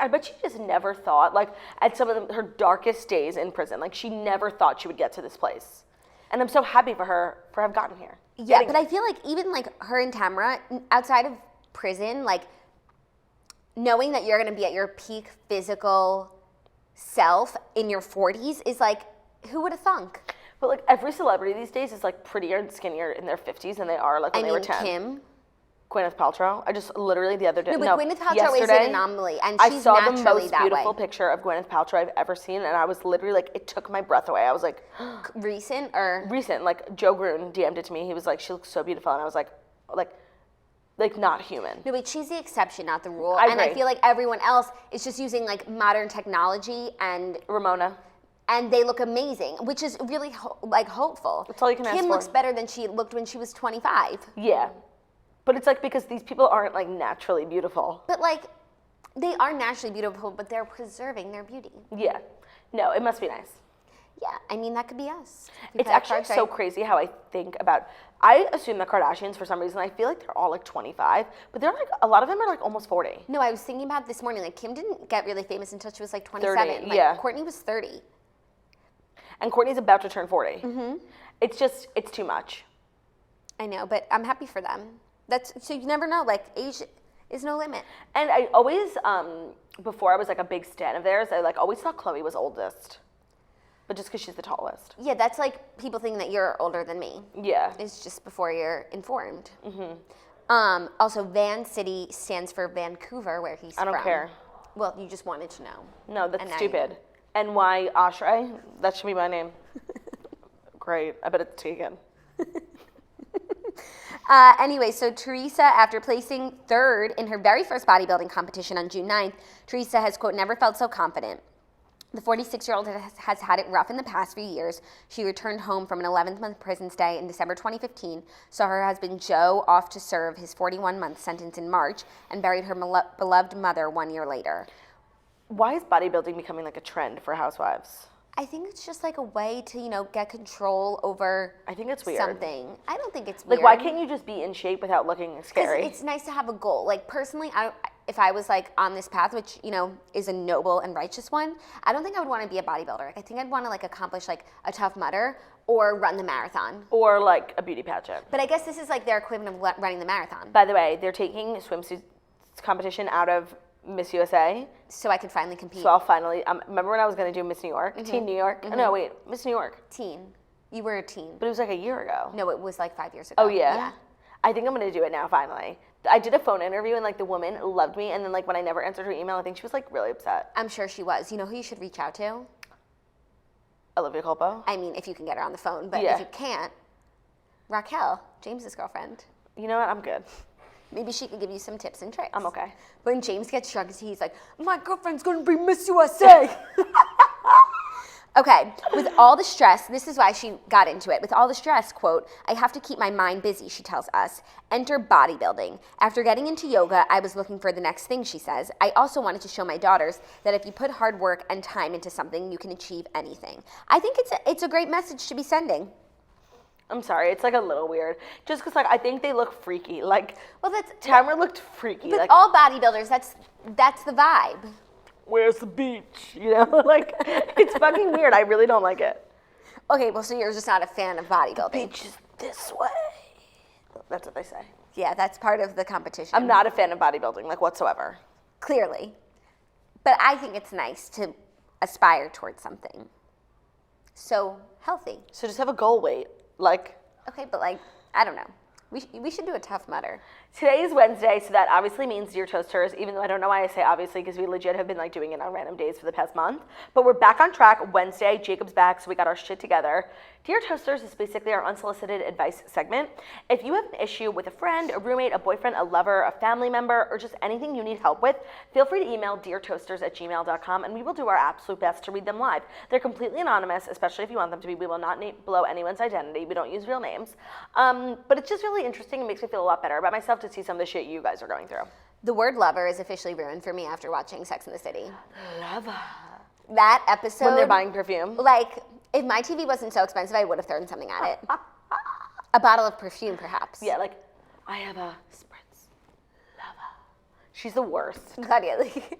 I bet she just never thought, like, at some of her darkest days in prison, like, she never thought she would get to this place. And I'm so happy for her for have gotten here. Yeah, but I feel like even, like, her and Tamara, outside of prison, like, knowing that you're going to be at your peak physical self in your 40s is like, who would have thunk? But like every celebrity these days is like prettier and skinnier in their 50s than they are like when they were 10. Kim. Gwyneth Paltrow. I just literally the other day. No, but Gwyneth Paltrow is yesterday, an anomaly, and I she's saw the naturally most that beautiful way. picture of Gwyneth Paltrow I've ever seen, and I was literally like, it took my breath away. I was like, Recent or? recent. Like Joe Gruen DM'd it to me. He was like, she looks so beautiful, and I was like not human. No, but she's the exception, not the rule. I And I agree. feel like everyone else is just using like modern technology and Ramona. they look amazing, which is really hopeful. That's all you can ask Kim for. looks better than she looked when she was 25. Yeah. But it's like because these people aren't like naturally beautiful. But like, they are naturally beautiful, but they're preserving their beauty. Yeah. No, it must be nice. Yeah, I mean, that could be us. It's actually so crazy how I think about. I assume the Kardashians, for some reason, I feel like they're all like 25, but they're like, a lot of them are like almost 40. No, I was thinking about this morning, like Kim didn't get really famous until she was like 27. 30, Like, yeah. Kourtney was 30. And Kourtney's about to turn 40. Mm-hmm. It's too much. I know, but I'm happy for them. So you never know, like age is no limit. And I always, before I was like a big stan of theirs, I like always thought Chloe was oldest. But just because she's the tallest. Yeah, that's like people thinking that you're older than me. Yeah. It's just before you're informed. Mm-hmm. Also, Van City stands for Vancouver, where he's from. I don't care. Well, you just wanted to know. No, that's And now stupid. NY Oshry, that should be my name. Great, I bet it's taken. Anyway, so Teresa, after placing third in her very first bodybuilding competition on June 9th, Teresa has, quote, never felt so confident. The 46-year-old has had it rough in the past few years. She returned home from an 11th-month prison stay in December 2015, saw her husband Joe off to serve his 41-month sentence in March, and buried her beloved mother 1 year later. Why is bodybuilding becoming like a trend for housewives? I think it's just like a way to, get control over I think it's weird. something. I don't think it's weird. Like, why can't you just be in shape without looking scary? It's nice to have a goal. Like, personally, if I was like on this path, which, is a noble and righteous one, I don't think I would want to be a bodybuilder. Like, I think I'd want to like accomplish like a Tough Mudder or run the marathon. Or like a beauty pageant. But I guess this is like their equivalent of running the marathon. By the way, they're taking swimsuit competition out of Miss USA. So I could finally compete. So I'll finally, remember when I was going to do Miss New York? Mm-hmm. Teen New York? Oh, no, wait, Miss New York. Teen. You were a teen. But it was like a year ago. No, it was like 5 years ago. Oh, yeah? I think I'm going to do it now, finally. I did a phone interview, and like the woman loved me, and then like when I never answered her email, I think she was like really upset. I'm sure she was. You know who you should reach out to? Olivia Culpo? I mean, if you can get her on the phone, but Yeah. if you can't, Raquel, James's girlfriend. You know what? I'm good. Maybe she could give you some tips and tricks. I'm okay. When James gets drunk, he's like, my girlfriend's gonna be Miss USA. Okay, with all the stress, this is why she got into it. With all the stress, quote, I have to keep my mind busy, she tells us. Enter bodybuilding. After getting into yoga, I was looking for the next thing, she says. I also wanted to show my daughters that if you put hard work and time into something, you can achieve anything. I think it's a great message to be sending. I'm sorry, it's like a little weird. Just because like I think they look freaky. Like, Well, that's Tamara looked freaky. but Like, all bodybuilders. That's the vibe. where's the beach? You know, like it's fucking weird. I really don't like it. Okay, well, so you're just not a fan of bodybuilding. Beach is this way. That's what they say. Yeah, that's part of the competition. I'm not a fan of bodybuilding, like whatsoever. Clearly. But I think it's nice to aspire towards something. So healthy. So just have a goal weight. Like, Okay, but like, I don't know. We should do a Tough Mudder. today is Wednesday, so that obviously means Dear Toasters, even though I don't know why I say obviously, because we legit have been like doing it on random days for the past month. But we're back on track. Wednesday, Jacob's back, so we got our shit together. Dear Toasters is basically our unsolicited advice segment. If you have an issue with a friend, a roommate, a boyfriend, a lover, a family member, or just anything you need help with, feel free to email deartoasters@gmail.com, and we will do our absolute best to read them live. They're completely anonymous, especially if you want them to be. We will not blow anyone's identity. We don't use real names. But it's just really interesting. It makes me feel a lot better about myself to see some of the shit you guys are going through. The word lover is officially ruined for me after watching Sex and the City. Lover. That episode. When they're buying perfume. Like, if my TV wasn't so expensive, I would have thrown something at it. A bottle of perfume, perhaps. Yeah, like, I have a spritz lover. She's the worst. Claudia, like,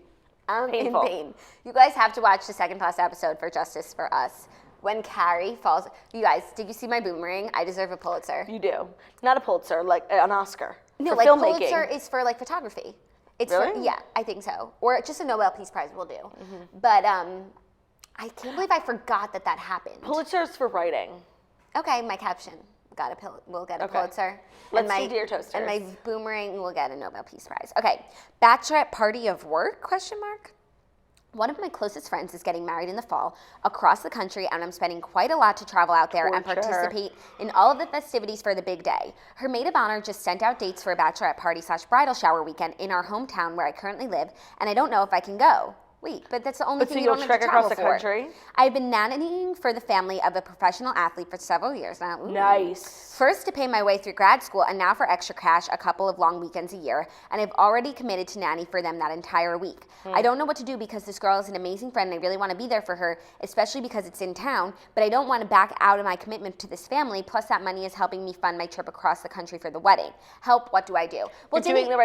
I'm Painful. in pain. You guys have to watch the second to last episode for Justice for Us. When Carrie falls. You guys, did you see my boomerang? I deserve a Pulitzer. You do. Not a Pulitzer, like an Oscar. No, for like filmmaking. Pulitzer is for like photography. It's Really? for, yeah, I think so. Or just a Nobel Peace Prize will do. But I can't believe I forgot that happened. Pulitzer's for writing. Okay, my caption. will get a Okay. Pulitzer. Let's and do Dear Toasters. And my boomerang will get a Nobel Peace Prize. Okay, bachelorette party of work, question mark? One of my closest friends is getting married in the fall across the country, and I'm spending quite a lot to travel out there and Torture. participate in all of the festivities for the big day. Her maid of honor just sent out dates for a bachelorette party / bridal shower weekend in our hometown where I currently live, and I don't know if I can go. Wait, but that's the only thing so you you'll don't have to trek travel across the for. country? I've been nannying for the family of a professional athlete for several years now. Ooh. Nice. First to pay my way through grad school, and now for extra cash a couple of long weekends a year, and I've already committed to nanny for them that entire week. I don't know what to do because this girl is an amazing friend and I really want to be there for her, especially because it's in town, but I don't want to back out of my commitment to this family, plus that money is helping me fund my trip across the country for the wedding. Help, what do I do? Well, You're doing the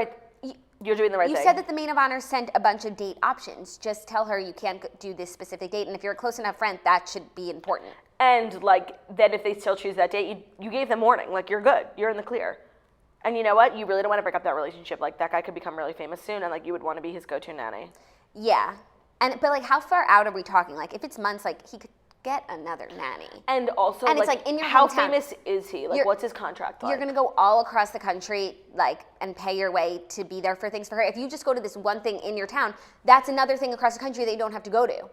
right thing. You said that the maid of honor sent a bunch of date options. Just tell her you can't do this specific date, and if you're a close enough friend, that should be important. And like then if they still choose that date, you gave them warning. Like you're good. You're in the clear. And you know what? You really don't want to break up that relationship. Like that guy could become really famous soon, and like you would want to be his go-to nanny. Yeah, but like how far out are we talking? Like if it's months, like he could get another nanny. And also, And it's like in your how hometown. famous is he? Like, what's his contract like? You're gonna go all across the country, like, and pay your way to be there for things for her. If you just go to this one thing in your town, that's another thing across the country that you don't have to go to.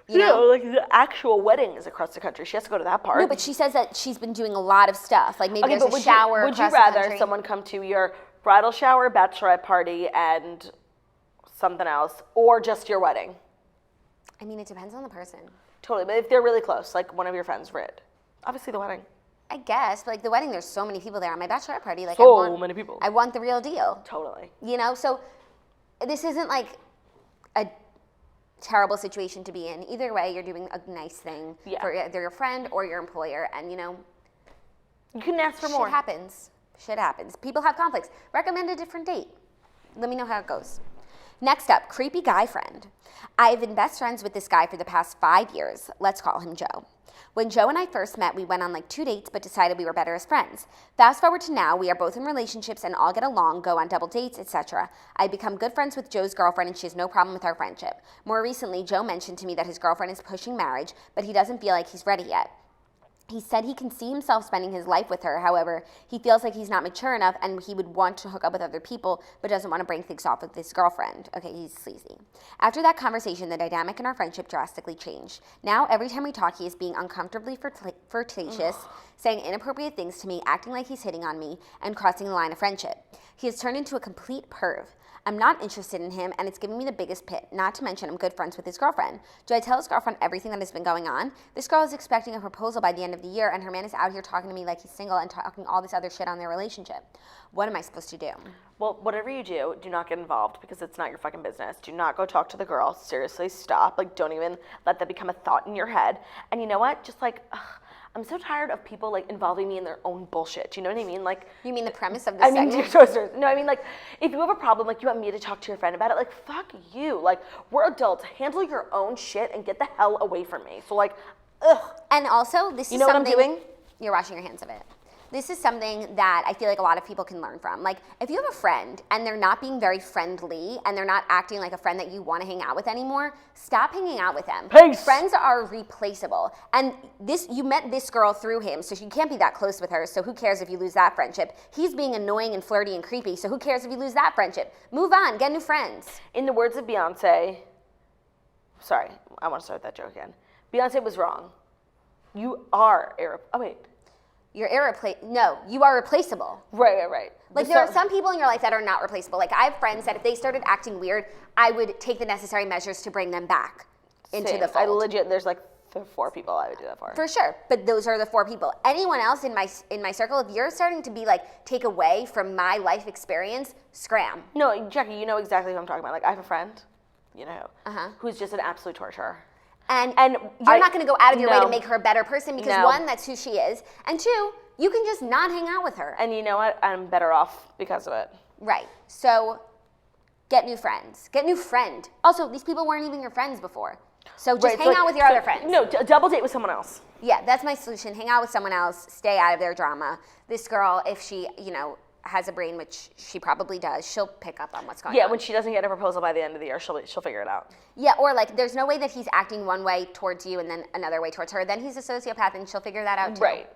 You know? like the actual wedding is across the country. She has to go to that part. No, but she says that she's been doing a lot of stuff. Like maybe okay, there's but a shower would you across the rather country. someone come to your bridal shower, bachelorette party, and something else, or just your wedding? I mean, it depends on the person. Totally, but if they're really close, like one of your friends, Rid, obviously the wedding. I guess, but like the wedding, there's so many people there. On my bachelorette party, like Many people. I want the real deal. Totally. You know, so this isn't like a terrible situation to be in. Either way, you're doing a nice thing for either your friend or your employer, and you know, you couldn't ask for more. Shit happens. People have conflicts. Recommend a different date. Let me know how it goes. Next up, creepy guy friend. I've been best friends with this guy for the past 5 years. Let's call him Joe. When Joe and I first met, we went on like 2 dates, but decided we were better as friends. Fast forward to now, we are both in relationships and all get along, go on double dates, etc. I've become good friends with Joe's girlfriend and she has no problem with our friendship. More recently, Joe mentioned to me that his girlfriend is pushing marriage, but he doesn't feel like he's ready yet. He said he can see himself spending his life with her. However, he feels like he's not mature enough and he would want to hook up with other people, but doesn't want to break things off with his girlfriend. Okay, he's sleazy. After that conversation, the dynamic in our friendship drastically changed. Now, every time we talk, he is being uncomfortably flirtatious, saying inappropriate things to me, acting like he's hitting on me, and crossing the line of friendship. He has turned into a complete perv. I'm not interested in him, and it's giving me the biggest pit, not to mention I'm good friends with his girlfriend. Do I tell his girlfriend everything that has been going on? This girl is expecting a proposal by the end of the year, and her man is out here talking to me like he's single and talking all this other shit on their relationship. What am I supposed to do? Well, whatever you do not get involved because it's not your fucking business. Do not go talk to the girl. Seriously, stop. Like, don't even let that become a thought in your head. And you know what? Just like, I'm so tired of people like involving me in their own bullshit. Do you know what I mean? Like, you mean the premise of this segment? Dear Toasters. No, I mean like, if you have a problem, like you want me to talk to your friend about it, like fuck you. Like, we're adults. Handle your own shit and get the hell away from me. So like, ugh. And also, this is know what I'm something doing? You're washing your hands of it. This is something that I feel like a lot of people can learn from. Like, if you have a friend and they're not being very friendly and they're not acting like a friend that you want to hang out with anymore, stop hanging out with them. Peace. Friends are replaceable. And you met this girl through him, so you can't be that close with her, so who cares if you lose that friendship? He's being annoying and flirty and creepy, so who cares if you lose that friendship? Move on, get new friends. In the words of Beyonce, sorry, I want to start that joke again. Beyonce was wrong. You are You're no, you are replaceable. Right. Like, there are some people in your life that are not replaceable. Like, I have friends that if they started acting weird, I would take the necessary measures to bring them back into the fold. There's like 4 people I would do that for. For sure, but those are the 4 people. Anyone else in my circle, if you're starting to be like, take away from my life experience, scram. No, Jackie, you know exactly who I'm talking about. Like, I have a friend, who's just an absolute torturer. And you're not going to go out of your way to make her a better person because one, that's who she is, and 2, you can just not hang out with her. And you know what? I'm better off because of it. Right. So get new friends. Get new friend. Also, these people weren't even your friends before. So just hang out with your other friends. No, double date with someone else. Yeah, that's my solution. Hang out with someone else. Stay out of their drama. This girl, if she, has a brain, which she probably does, she'll pick up on what's going on. Yeah, when she doesn't get a proposal by the end of the year, she'll figure it out. Yeah, or like there's no way that he's acting one way towards you and then another way towards her. Then he's a sociopath and she'll figure that out too. Right.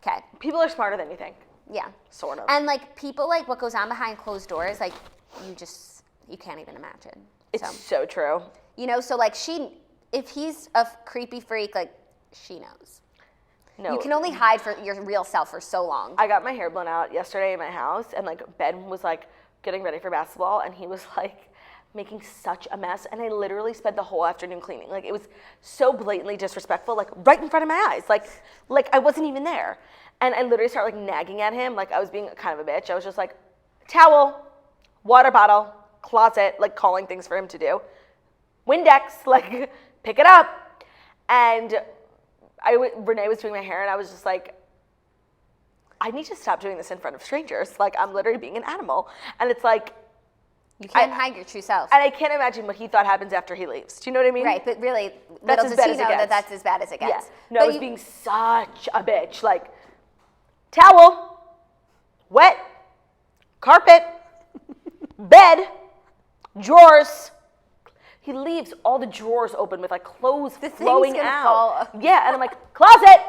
Okay. People are smarter than you think. Yeah. Sort of. And like people like what goes on behind closed doors, like you can't even imagine. It's so true. You know, so like if he's a creepy freak, like she knows. No. You can only hide for your real self for so long. I got my hair blown out yesterday in my house, and like Ben was like getting ready for basketball, and he was like making such a mess, and I literally spent the whole afternoon cleaning. Like it was so blatantly disrespectful, like right in front of my eyes, like I wasn't even there. And I literally started like nagging at him, like I was being kind of a bitch. I was just like, towel, water bottle, closet, like calling things for him to do. Windex, like pick it up. And Renee was doing my hair, and I was just like, I need to stop doing this in front of strangers. Like I'm literally being an animal. And it's like, you can't hide your true self. And I can't imagine what he thought happens after he leaves. Do you know what I mean? Right, but really, That's little as does bad he as it know gets. that that's as bad as it gets. Yeah. No, But I was being such a bitch. Like, towel, wet, carpet, bed, drawers. He leaves all the drawers open with like clothes flowing out. Fall. Yeah, and I'm like, closet.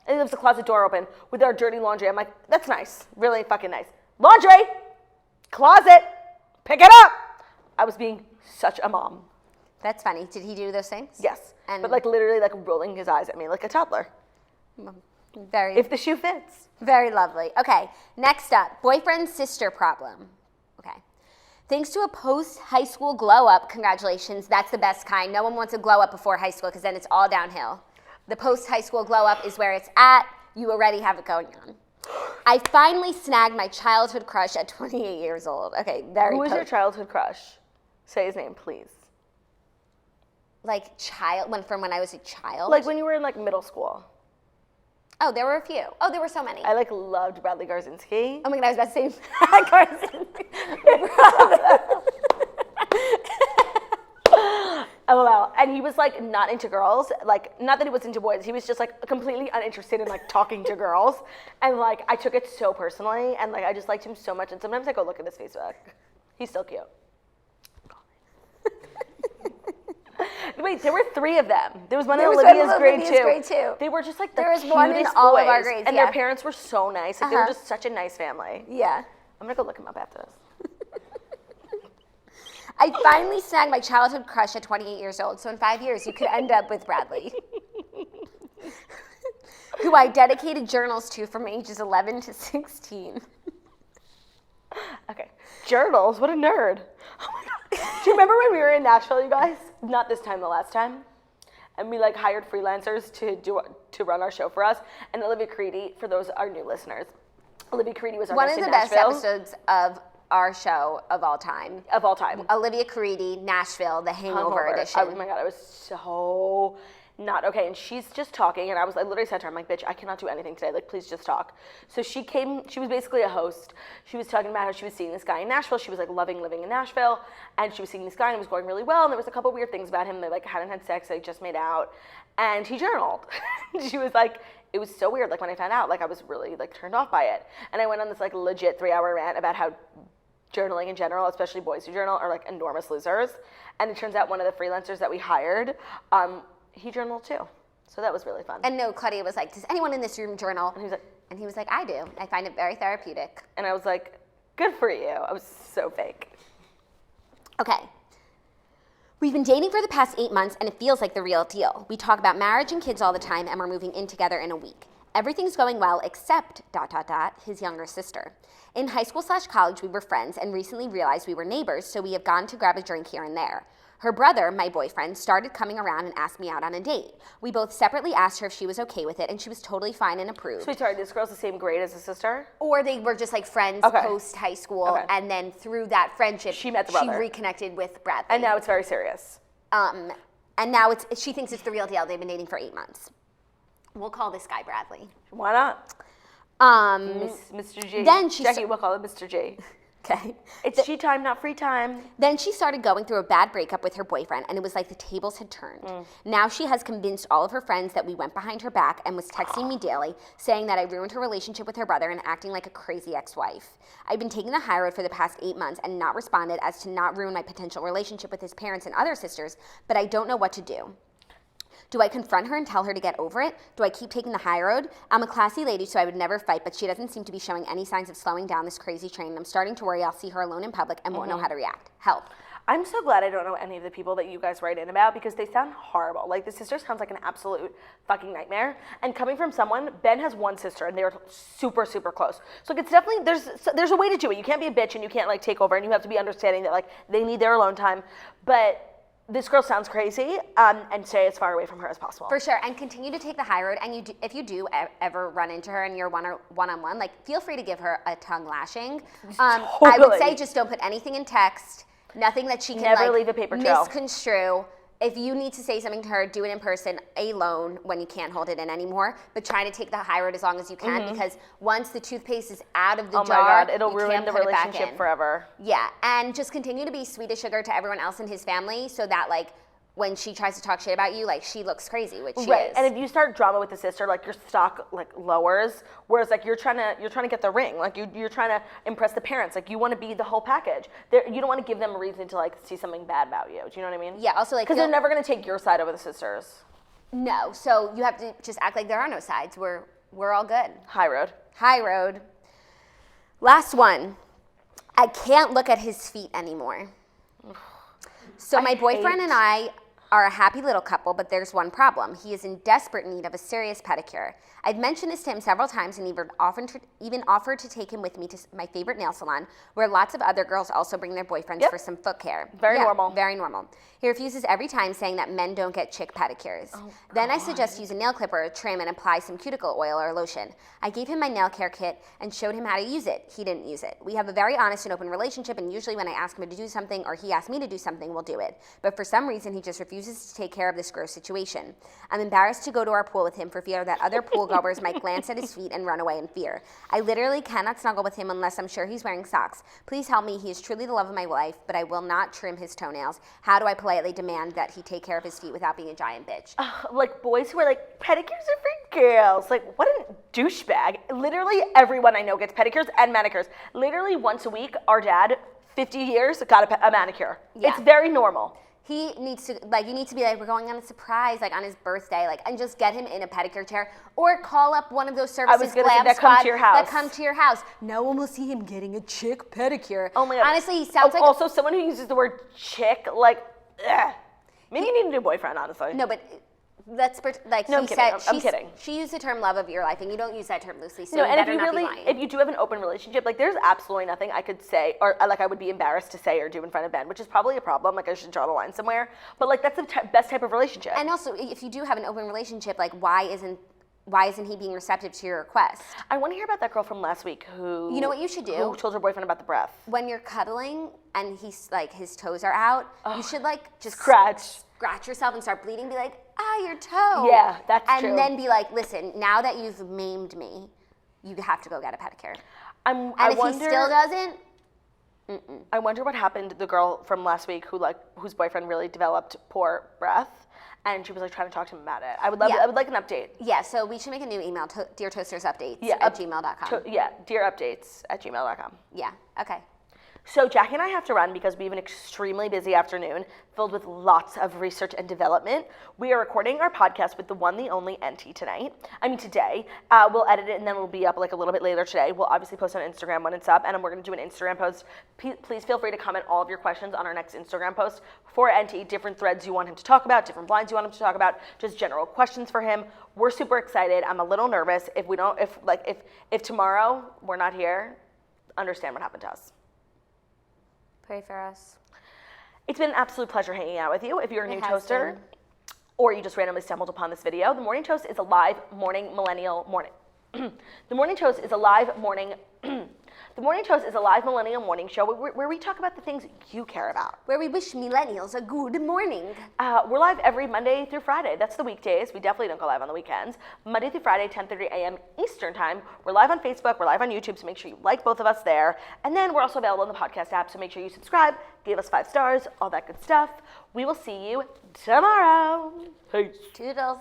And he leaves the closet door open with our dirty laundry. I'm like, that's nice. Really fucking nice. Laundry, closet, pick it up. I was being such a mom. That's funny. Did he do those things? Yes. And but like literally like rolling his eyes at me like a toddler. Very, If the shoe fits. very lovely. Okay, next up, boyfriend sister problem. Okay. Thanks to a post-high school glow-up, congratulations, that's the best kind. No one wants a glow-up before high school because then it's all downhill. The post-high school glow-up is where it's at. You already have it going on. I finally snagged my childhood crush at 28 years old. Okay, very Who was your childhood crush? Say his name, please. Like from when I was a child? Like when you were in like middle school. Oh, there were a few. Oh, there were so many. I like loved Bradley Garzinski. Oh my God, I was about to say Carson. LOL. And he was like not into girls. Like not that he was into boys. He was just like completely uninterested in like talking to girls. And like I took it so personally, and like I just liked him so much. And sometimes I go look at his Facebook. He's still cute. Wait, there were 3 of them. There was one in Olivia's grade too. They were just like the cutest one in all boys, of our grades, and yeah. their parents were so nice. Like, they were just such a nice family. Yeah. I'm gonna go look him up after this. I finally snagged my childhood crush at 28 years old. So in 5 years, you could end up with Bradley, who I dedicated journals to from ages 11 to 16. Okay, journals. What a nerd. Oh my God. Do you remember when we were in Nashville, you guys? Not this time, the last time. And we like hired freelancers to run our show for us. And Olivia Creedy, for those our new listeners, Olivia Creedy was our One guest of in the best Nashville. episodes of our show of all time. Of all time. Olivia Creedy, Nashville, the Hangover edition. Oh my God, I was so not okay. And she's just talking, and I literally said to her, I'm like, bitch, I cannot do anything today. Like, please just talk. So she was basically a host. She was talking about how she was seeing this guy in Nashville. She was like loving living in Nashville, and she was seeing this guy, and it was going really well. And there was a couple weird things about him. They like hadn't had sex. They just made out, and he journaled. She was like, it was so weird. Like when I found out, like I was really like turned off by it. And I went on this like legit 3-hour rant about how journaling in general, especially boys who journal, are like enormous losers. And it turns out one of the freelancers that we hired, he journaled too. So that was really fun. And no, Claudia was like, does anyone in this room journal? And he was like, I do. I find it very therapeutic. And I was like, good for you. I was so fake. Okay. We've been dating for the past 8 months, and it feels like the real deal. We talk about marriage and kids all the time, and we're moving in together in a week. Everything's going well except ... his younger sister. In high school/college, we were friends and recently realized we were neighbors, so we have gone to grab a drink here and there. Her brother, my boyfriend, started coming around and asked me out on a date. We both separately asked her if she was okay with it, and she was totally fine and approved. Sweetheart, this girl's the same grade as the sister? Or they were just like friends post high school, and then through that friendship, she met the brother. She reconnected with Bradley. And now it's very serious. And now she thinks it's the real deal. They've been dating for 8 months. We'll call this guy Bradley. Why not? Mr. G. Then Jackie, we'll call him Mr. G. Okay. It's she time, not free time. Then she started going through a bad breakup with her boyfriend, and it was like the tables had turned. Now she has convinced all of her friends that we went behind her back and was texting me daily, saying that I ruined her relationship with her brother and acting like a crazy ex-wife. I've been taking the high road for the past 8 months and not responded as to not ruin my potential relationship with his parents and other sisters, but I don't know what to do. Do I confront her and tell her to get over it? Do I keep taking the high road? I'm a classy lady, so I would never fight, but she doesn't seem to be showing any signs of slowing down this crazy train. I'm starting to worry I'll see her alone in public and won't know how to react. Help. I'm so glad I don't know any of the people that you guys write in about because they sound horrible. Like, the sister sounds like an absolute fucking nightmare. And coming from someone, Ben has one sister and they're super, super close. So like, it's definitely, there's a way to do it. You can't be a bitch and you can't like take over, and you have to be understanding that like they need their alone time. But this girl sounds crazy, and stay as far away from her as possible. For sure, and continue to take the high road. And if you do ever run into her and you're one-on-one, like, feel free to give her a tongue lashing. I would say just don't put anything in text. Nothing that she can never leave a paper trail. Misconstrue. If you need to say something to her, do it in person, alone, when you can't hold it in anymore. But try to take the high road as long as you can, because once the toothpaste is out of the jar, oh my God, it'll ruin the relationship forever. Yeah, and just continue to be sweet as sugar to everyone else in his family, so that like when she tries to talk shit about you, like, she looks crazy, which she is. And if you start drama with the sister, like, your stock like lowers. Whereas like you're trying to get the ring, like you're trying to impress the parents, like you want to be the whole package. You don't want to give them a reason to like see something bad about you. Do you know what I mean? Yeah. Also, like, because they're never gonna take your side over the sisters. No. So you have to just act like there are no sides. We're all good. High road. High road. Last one. I can't look at his feet anymore. So my boyfriend and I are a happy little couple, but there's one problem. He is in desperate need of a serious pedicure. I've mentioned this to him several times and even offered to take him with me to my favorite nail salon, where lots of other girls also bring their boyfriends for some foot care. Very normal. Very normal. He refuses every time, saying that men don't get chick pedicures. Then I suggest use a nail clipper or trim and apply some cuticle oil or lotion. I gave him my nail care kit and showed him how to use it. He didn't use it. We have a very honest and open relationship, and usually when I ask him to do something or he asks me to do something, we'll do it. But for some reason, he just refuses to take care of this gross situation. I'm embarrassed to go to our pool with him for fear that other pool goers might glance at his feet and run away in fear. I literally cannot snuggle with him unless I'm sure he's wearing socks. Please help me. He is truly the love of my life, but I will not trim his toenails. How do I politely demand that he take care of his feet without being a giant bitch? Like, boys who are like, pedicures are for girls. Like, what a douchebag. Literally everyone I know gets pedicures and manicures. Literally once a week, our dad, 50 years, got a manicure. Yeah. It's very normal. He needs to, like, you need to be like, we're going on a surprise, like, on his birthday, like, and just get him in a pedicure chair, or call up one of those services, that come to your house. that come to your house. No one will see him getting a chick pedicure. Oh my God. Honestly, he sounds like also someone who uses the word chick, like, ugh. Maybe you need a new boyfriend, honestly. No, but let's like, no, he I'm said, kidding. She used the term love of your life, and you don't use that term loosely, so no, you and better not be lying. if you do have an open relationship, like, there's absolutely nothing I could say, or like I would be embarrassed to say or do in front of Ben, which is probably a problem. Like, I should draw the line somewhere. But like, that's the best type of relationship. And also, if you do have an open relationship, like, why isn't he being receptive to your request? I want to hear about that girl from last week who... You know what you should do? Who told her boyfriend about the breath. When you're cuddling and he's like, his toes are out, you should like just scratch yourself and start bleeding. Be like, your toe. Yeah, that's true. And then be like, listen, now that you've maimed me, you have to go get a pedicure. He still doesn't, I wonder what happened to the girl from last week whose boyfriend really developed poor breath. And she was like trying to talk to him about it. I would like an update. Yeah, so we should make a new email, deartoastersupdates at gmail.com. dearupdates@gmail.com. Yeah, okay. So Jackie and I have to run because we have an extremely busy afternoon filled with lots of research and development. We are recording our podcast with the one, the only NT today. We'll edit it and then we'll be up like a little bit later today. We'll obviously post on Instagram when it's up, and we're going to do an Instagram post. Please feel free to comment all of your questions on our next Instagram post for NT, different threads you want him to talk about, different blinds you want him to talk about, just general questions for him. We're super excited. I'm a little nervous. If tomorrow we're not here, understand what happened to us. Pray for us. It's been an absolute pleasure hanging out with you. If you're a new toaster or you just randomly stumbled upon this video, The Morning Toast is a live morning millennial morning. The Morning Toast is a live morning The Morning Toast is a live millennial morning show where we talk about the things you care about. Where we wish millennials a good morning. We're live every Monday through Friday. That's the weekdays. We definitely don't go live on the weekends. Monday through Friday, 10:30 a.m. Eastern time. We're live on Facebook. We're live on YouTube, so make sure you like both of us there. And then we're also available in the podcast app, so make sure you subscribe, give us 5 stars, all that good stuff. We will see you tomorrow. Peace. Toodles.